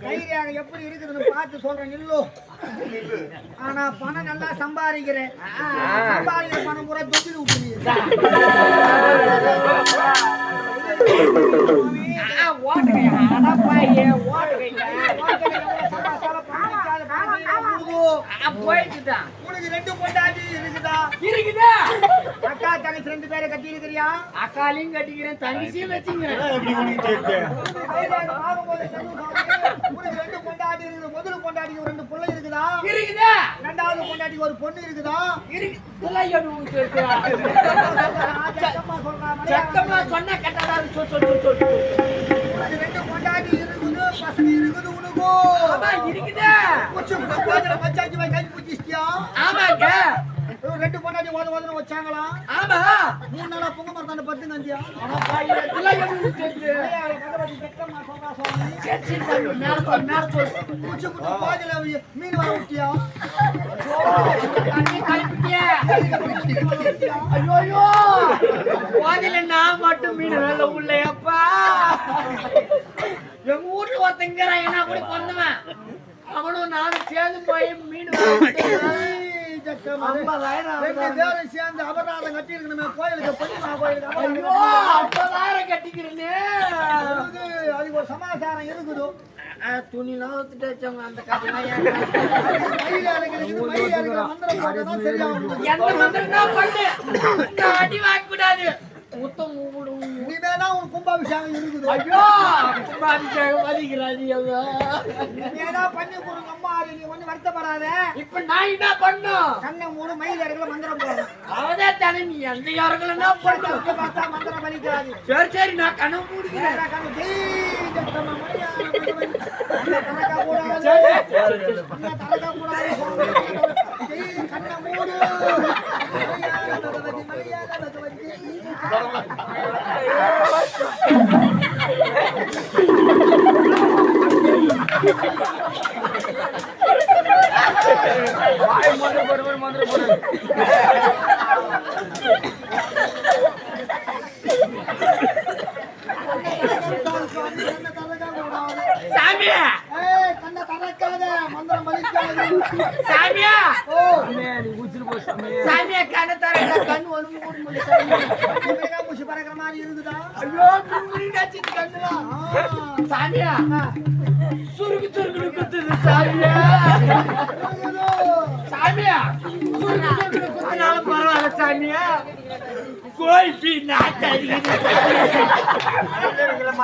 கைரியாக எப்படி இருக்குதுன்னு பார்த்து சொல்றேன் இல்லோ. ஆனா பணம் நல்லா சம்பாதிக்கிறேன். சம்பாதிக்கிற பணம் பூரா தொட்டில் விட்டுருங்க. உனக்கு ரெண்டு பொண்டாட்டி இருக்குதா? இருக்குதா? அக்கா தங்கச்சி ரெண்டு பேரை கட்டி இருக்கிறியா? அக்காலையும் கட்டிக்கிறேன், தங்கச்சியும் வச்சுக்கிறேன். உனக்கு ரெண்டு பொண்டாட்டி இருக்குது. முதல் பொண்டாட்டிக்கு ரெண்டு பிள்ளை இருக்குதா? இருக்குதா? ரெண்டாவது பொண்டாட்டிக்கு ஒரு பொண்ணு இருக்குதா? இருக்கு. சொன்ன கட்டடா ரெண்டு பொண்டாட்டி இருக்குது, பசங்க இருக்குது உனக்கு. இருக்குதா? பஞ்சாயத்து கை பிடிச்சிட்டியா? ஆமாங்க. ரெண்டு பொண்டாட்டி ஓத வச்சாங்களா? ஆமா. 3 நாளா பொங்க மரத்தாண்ட பத்து நந்தியா? மீன் வர விட்டியா? ஐயோ வாதில நான் மட்டும் மீன் வேலை உள்ளப்பா. எங்க ஊர்ல ஒருத்தங்க என்ன கூட பொண்ணுவன், அவனும் நானும் சேர்ந்து போய் மீன் 50,000 சேர்ந்து அபராதம் கட்டி இருக்கணுமே கோயிலுக்கு. பொன்னிமா கோயிலுக்கு 50,000 கட்டிக்கிறேன்னு அதுக்கு ஒரு சமாச்சாரம் இருக்குது. துணிலாம் ஊத்துட்டு வச்சவங்க அந்த கதையெல்லாம் அடி வாங்க கூடாது. கும்பாபிஷேகம் இருக்குது. ஐயோ கும்பாபிஷேகம் வலிக்கிறாது. பண்ணி கொடுங்க அம்மா, நீ ஒண்ணு வருத்தப்படாத. இப்ப நான் என்ன பண்ணும்? கண்ணை மூணு மயில் இடத்துல மந்திரம் போடணும். அவதே தலை நீ எந்த இடத்துல என்ன பண்ணும்? பார்த்தா மந்திரம் வலிக்கிறாது. சரி சரி நான் கண்ணை மூடுகிறேன். சாமியா கண்ண தர கண்ணு ஒண்ணு மூடு மூடு சாமியா முஷி பறக்கிற மாதிரி இருக்குதா? ஐயோ பின்னிடாச்சு கண்ணுல. சாமியா சுருக்கு சுருக்கு குத்துது சாமியா. சாமியா சுருக்கு சுருக்கு குத்துனால பரவாயில்லை சாமியா. கோய் பி நாட்டாடி